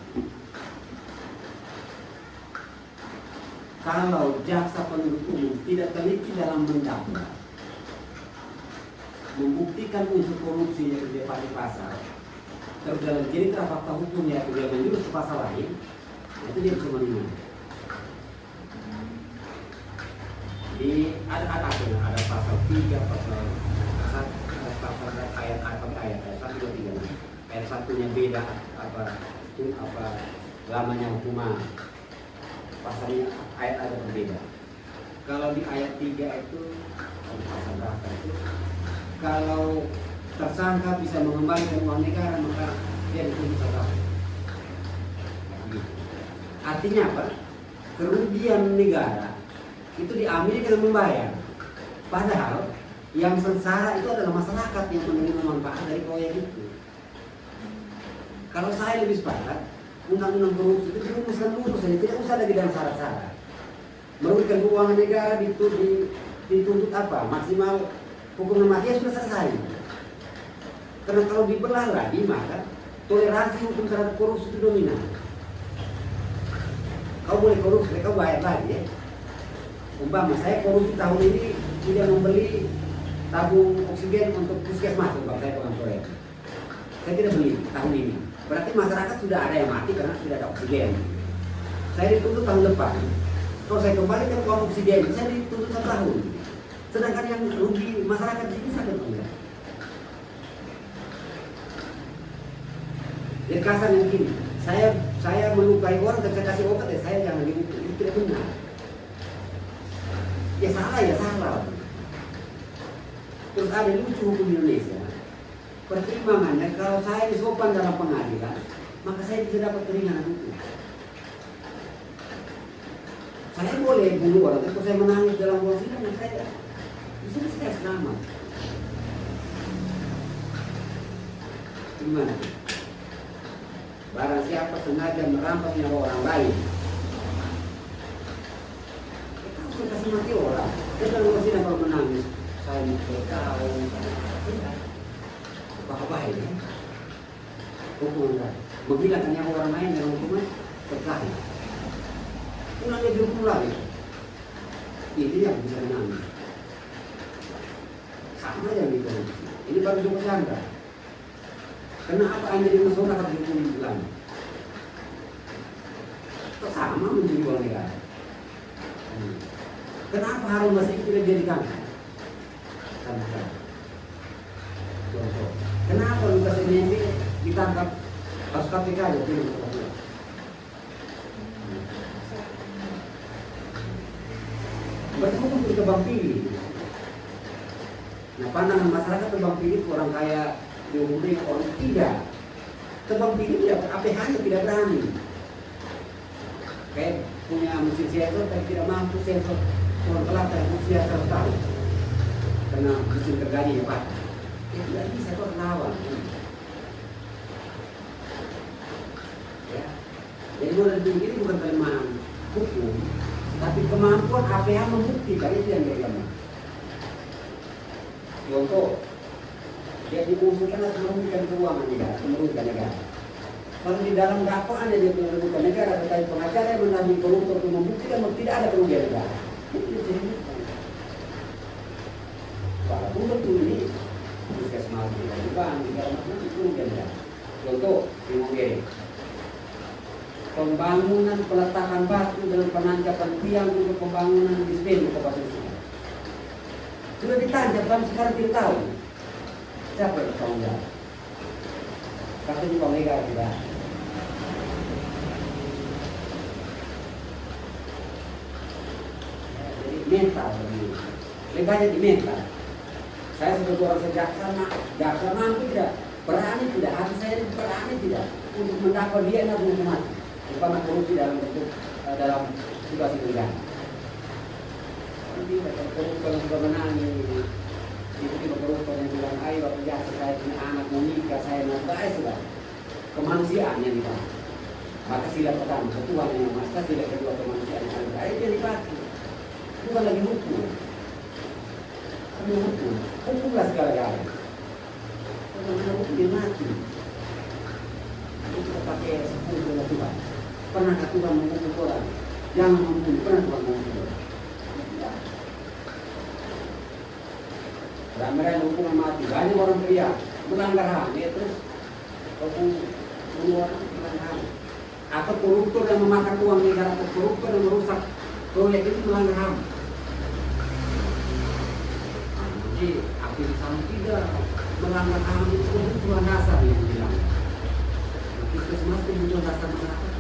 Kalau jaksa penuntut umum tidak teliti dalam mendakwa, membuktikan unsur korupsi yang dia pakai pasal, terus dalam cerita fakta hukumnya dia menjurus ke pasal lain, nah itu dia bisa menilai. Di ada pasal 3, pasal 1, pasal ayat 1, 2, 3. Ayat 1-nya beda apa lamanya hukuman. Pasalnya ayat ada berbeda. Kalau di ayat 3 itu pasal berapa itu? Kalau tersangka bisa mengembalikan uang negara maka dia dituntut 1 tahun. Artinya apa? Kerugian negara itu diambil dengan membayar. Padahal yang sengsara itu adalah masyarakat yang menerima manfaat dari proyek itu. Kalau saya lebih sepakat, undang-undang korupsi itu dirumuskan lurus saja, tidak usah lagi dalam syarat-syarat. Merugikan keuangan negara dituntut apa? Maksimal hukuman mati sudah selesai. Karena kalau dibelah lagi maka toleransi hukum terhadap korupsi itu dominan. Kau boleh korupsi, kau bayar lagi ya. Umpama saya korupsi tahun ini tidak membeli tabung oksigen untuk puskesmas, umpama saya pegang proyek. Saya tidak beli tahun ini. Berarti masyarakat sudah ada yang mati karena tidak ada oksigen. Saya dituntut tahun depan. Kalau saya kembalikan uang oksigen, saya dituntut 1 tahun. Sedangkan yang rugi masyarakat di sini sangat banyak. Jadi kasarnya begini, saya melukai orang dan saya kasih obat ya saya jangan dihukum, itu tidak benar. Ya salah. Terus ada lucu hukum Indonesia. Pertimbangannya kalau saya disopan dalam pengadilan, maka saya bisa dapat keringanan hukum. Saya boleh bunuh orang, tapi saya menangis dalam ruang sidang, saya bisa selamat. Gimana? Barang siapa sengaja merampas nyawa orang lain, kita harus kasih mati orang. Kita kalau kesini kalau menangis, saya tahu, apa ini? Hukuman menghilangkan nyawa orang lain dengan hukuman terkait. Ulangnya dihukum lagi. Ini yang bisa menangis. Sama yang dikorupsi. Ini baru Joko Chandra. Kenapa Anda di masyarakat dihukum lagi? Sama menjadi uang negara. Kenapa Harun Masiku tidak dijadikan? Kenapa Lukas NMB ditangkap pas KPK aja tidak berlaku? Berhukum di Tebang Pilih. Nah, pandangan masyarakat Tebang Pilih orang kaya diumumkan orang tidak. Tebang Pilih tidak, APH-nya tidak berani. Kayak punya mesin sensor tapi tidak mampu sensor orang pelata yang usia 100 tahun karena mesin tergaji ya Pak. Ya tidak bisa kok lawan. Ya. Jadi modal ini bukan kelemahan hukum, tapi kemampuan APH membuktikan itu yang dia lemah. Contoh, dia diusulkan harus merugikan keuangan negara, merugikan negara. Kalau di dalam dakwaan dia merugikan negara terkait pengacara yang menangani koruptor untuk membuktikan bahwa tidak ada kerugian negara. Itu disebutkan. Walaupun betul ini puskesmas tidak dibangun, tidak ada kerugian negara. Contoh, di Mugere. Pembangunan peletakan batu dan penancapan tiang untuk pembangunan di Spain Kabupaten Sungai. Sudah ditancap sampai sekarang tidak tahu. Siapa yang bertanggung jawab? Katanya Pak Mega tidak. Jadi mental begini. Lebih banyak di mental. Saya sebagai orang jaksa mampu tidak, berani tidak, hati saya berani tidak untuk mendakwa dia yang harus mati. Terutama korupsi dalam bentuk dalam situasi pidana. Nanti koruptor yang sudah menangis, itu koruptor yang bilang, ayo aku jaksa saya punya anak mau nikah, saya mau baik sudah. Kemanusiaan yang dipakai. Maka sila pertama, ketua yang master, sila kedua kemanusiaan yang dipakai. Itu yang dipakai. Bukan lagi hukum. Ini hukum. Hukumlah segala-galanya. Kalau hukum dia mati. Itu kita pakai 10 dengan Tuhan. Pernah Tuhan menghukum orang? Jangan menghukum, pernah Tuhan menghukum orang? Tidak. Mereka hukuman mati. Banyak orang teriak, melanggar HAM. Ya terus, hukum orang melanggar HAM. Atau koruptor yang memakan uang negara, atau koruptor yang merusak proyek itu melanggar HAM. Jadi, aktivitas tidak melanggar HAM itu kebutuhan dasar yang bilang. Puskesmas kebutuhan dasar masyarakat.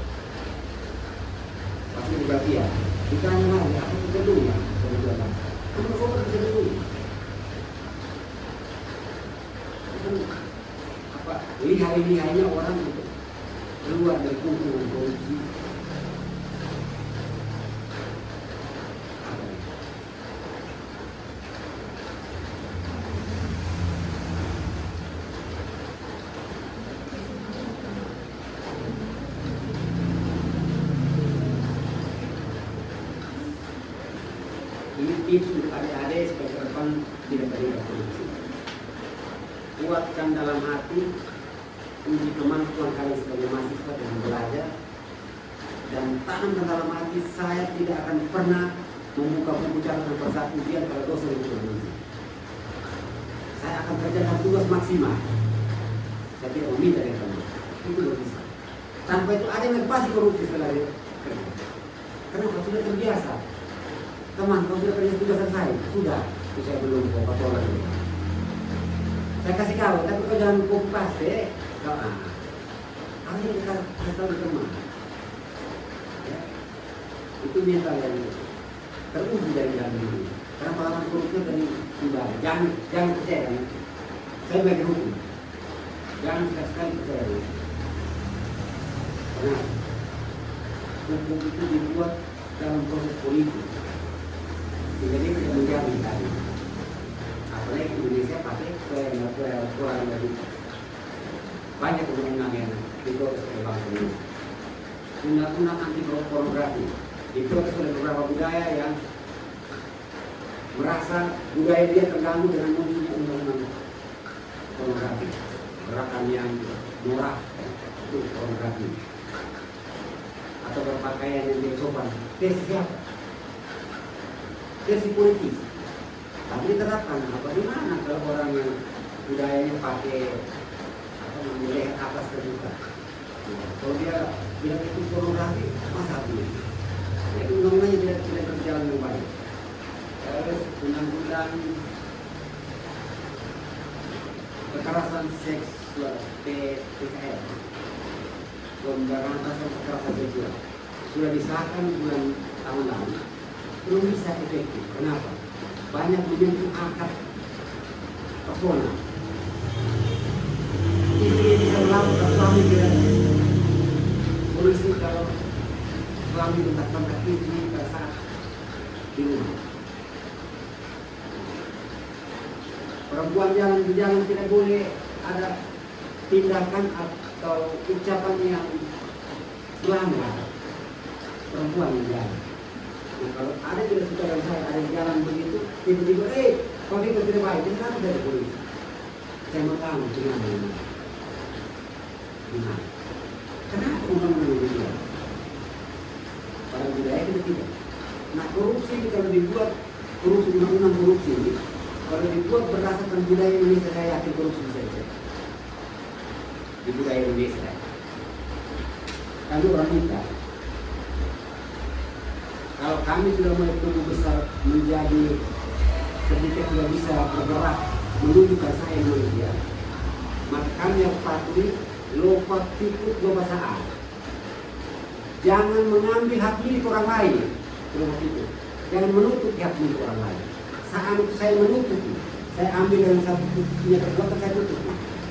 Pasti dibagi ya. Ditanya lagi, apa itu dulu ya? Kebutuhan dasar. Kamu kok bisa dulu? Itu apa? Lihai-lihainya orang untuk keluar dari kumpulan korupsi. Ini tips untuk adik-adik supaya ke depan tidak terlibat korupsi. Kuatkan dalam hati, uji kemampuan kalian sebagai mahasiswa dan belajar, dan tanamkan dalam hati saya tidak akan pernah membuka buku catatan persatu ujian kalau dosen itu terpenuhi. Saya akan kerjakan tugas maksimal. Saya tidak meminta dari teman. Itu tidak bisa. Tanpa itu ada yang pasti korupsi setelah itu. Kenapa? Sudah terbiasa. Teman, kau sudah kerja tugas saya? Sudah. Itu saya belum kau patolan. Saya kasih kau, tapi kau jangan copy paste. Harus kita tahu teman. Ya. Itu mental yang teruji dari dalam diri. Karena pengalaman korupsi tadi sudah. Jangan percaya. Saya bagi hukum. Jangan sekali percaya. Karena hukum itu dibuat dalam proses politik. Jadi kita menjamin tadi. Apalagi Indonesia pakai kurang dari banyak undang-undang yang diprotes oleh bangsa Indonesia. Undang-undang anti pornografi diprotes oleh beberapa budaya yang merasa budaya dia terganggu dengan munculnya undang-undang pornografi, gerakan yang murah itu pornografi, atau berpakaian yang tidak sopan. Versi siapa? Versi politis. Tapi diterapkan apa di mana kalau orang yang budayanya pakai apa namanya atas terbuka. Kalau dia tidak itu pornografi, masa itu? Jadi undang-undangnya tidak berjalan dengan baik. Terus undang-undang kekerasan seksual PKS, pemberantasan kekerasan seksual sudah disahkan bulan tahun lalu, belum bisa efektif. Kenapa? Banyak menyentuh akar personal. Istri bisa melakukan, suami tidak. Polisi kalau suami bentak-bentak istri pada saat di rumah. Perempuan jalan di jalan tidak boleh ada tindakan atau ucapan yang melanggar perempuan yang jalan. Nah, kalau ada tidak suka dengan saya, ada yang jalan begitu, tiba-tiba, kalau itu tidak baik, jadi kenapa dari polisi? Saya mau tahu gimana ini. Gimana? Kenapa undang-undang ini? Pada budaya kita tidak. Nah, korupsi ini kalau dibuat korupsi, undang-undang korupsi ini, kalau dibuat berdasarkan budaya Indonesia, saya yakin korupsi bisa dicegah. Di budaya Indonesia. Kami orang kita, kalau kami sudah mulai tumbuh besar menjadi sedikit sudah bisa bergerak menuju ke saya Indonesia, maka kami harus patuhi lompat tikut lompat saat. Jangan mengambil hak milik orang lain. Jangan menutup hak milik orang lain. Saat itu saya menutup, saya ambil dengan satu punya kekuatan, saya tutup.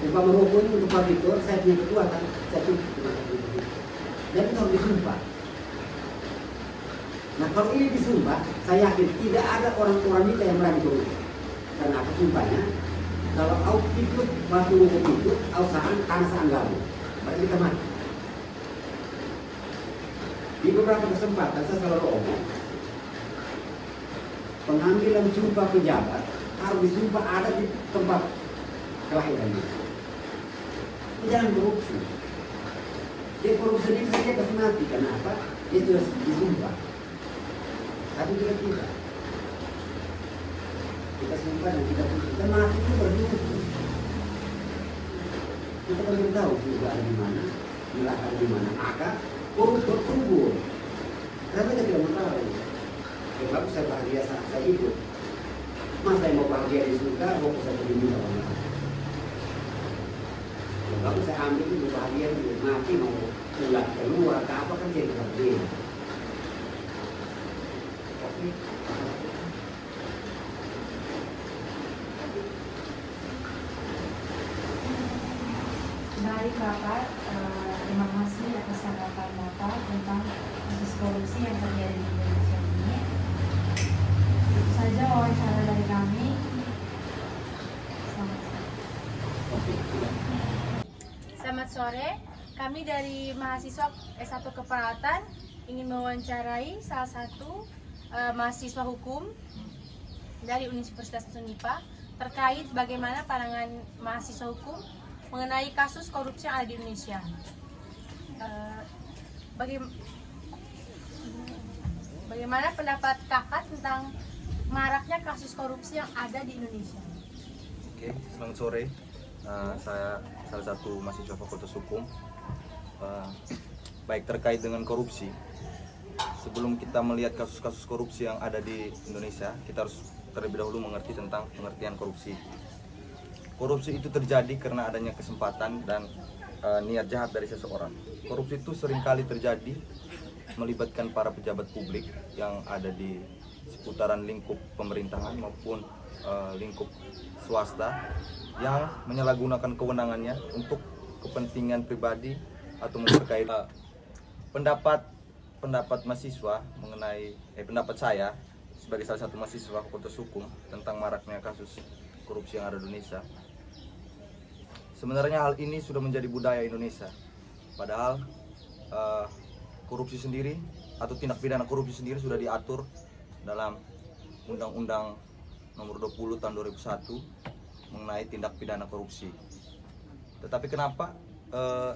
Upah merokok ini untuk partitur, saya punya kekuatan, saya tutup. Dan itu harus disumpah. Nah kalau ini disumpah, saya yakin tidak ada orang-orang kita yang berani korupsi. Karena apa sumpahnya? Kalau au ikut waktu untuk ikut, au saan karena seanggamu, berarti kita mati. Di beberapa kesempatan saya selalu omong, pengambilan sumpah pejabat harus disumpah ada di tempat kelahirannya. Jangan korupsi. Dia korupsi ini saja pasti mati. Kenapa? Dia sudah disumpah. Tapi tidak. Kita sumpah dan kita tutup. Dan mati itu berdua. Kita kan belum tahu surga ada di mana, neraka ada di mana. Maka koruptor kubur. Kenapa kita tidak tahu? Sebab saya bahagia saat saya ikut. Mas saya mau bahagia di surga, mau saya berdiri sama Allah. Sebab saya ambil itu bahagia di mati mau pulang keluar ke apa kan jadi berbeda. Oke. Baik Bapak, terima kasih atas tanggapan Bapak tentang kasus korupsi yang terjadi di Indonesia ini. Itu saja wawancara dari kami. Selamat sore, kami dari mahasiswa S1 Keperawatan ingin mewawancarai salah satu mahasiswa hukum dari Universitas Unipah terkait bagaimana pandangan mahasiswa hukum mengenai kasus korupsi yang ada di Indonesia. Bagaimana pendapat kakak tentang maraknya kasus korupsi yang ada di Indonesia? Oke, selamat sore. Saya salah satu mahasiswa Fakultas Hukum. Baik, terkait dengan korupsi, sebelum kita melihat kasus-kasus korupsi yang ada di Indonesia, kita harus terlebih dahulu mengerti tentang pengertian korupsi. Korupsi itu terjadi karena adanya kesempatan dan niat jahat dari seseorang. Korupsi itu seringkali terjadi melibatkan para pejabat publik yang ada di seputaran lingkup pemerintahan maupun lingkup swasta yang menyalahgunakan kewenangannya untuk kepentingan pribadi atau terkait pendapat mahasiswa mengenai pendapat saya sebagai salah satu mahasiswa Fakultas Hukum tentang maraknya kasus korupsi yang ada di Indonesia. Sebenarnya hal ini sudah menjadi budaya Indonesia. Padahal korupsi sendiri atau tindak pidana korupsi sendiri sudah diatur dalam Undang-Undang Nomor 20 Tahun 2001 mengenai tindak pidana korupsi. Tetapi kenapa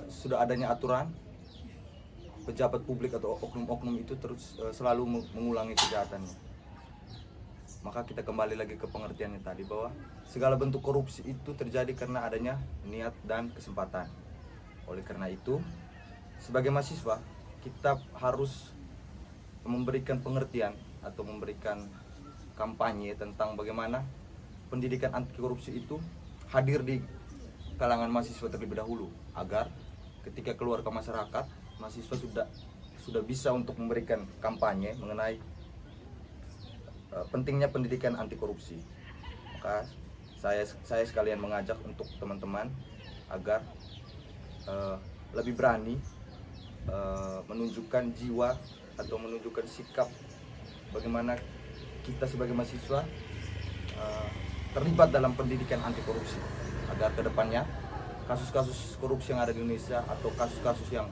sudah adanya aturan, pejabat publik atau oknum-oknum itu terus selalu mengulangi kejahatannya? Maka kita kembali lagi ke pengertiannya tadi, bahwa segala bentuk korupsi itu terjadi karena adanya niat dan kesempatan. Oleh karena itu, sebagai mahasiswa kita harus memberikan pengertian atau memberikan kampanye tentang bagaimana pendidikan anti korupsi itu hadir di kalangan mahasiswa terlebih dahulu, agar ketika keluar ke masyarakat, mahasiswa sudah bisa untuk memberikan kampanye mengenai pentingnya pendidikan anti korupsi. Maka saya sekalian mengajak untuk teman-teman agar lebih berani menunjukkan jiwa atau menunjukkan sikap bagaimana kita sebagai mahasiswa terlibat dalam pendidikan anti korupsi, agar kedepannya kasus-kasus korupsi yang ada di Indonesia atau kasus-kasus yang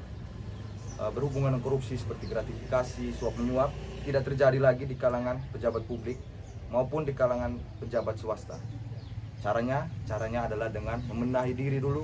berhubungan dengan korupsi seperti gratifikasi, suap menyuap tidak terjadi lagi di kalangan pejabat publik maupun di kalangan pejabat swasta. Caranya adalah dengan membenahi diri dulu.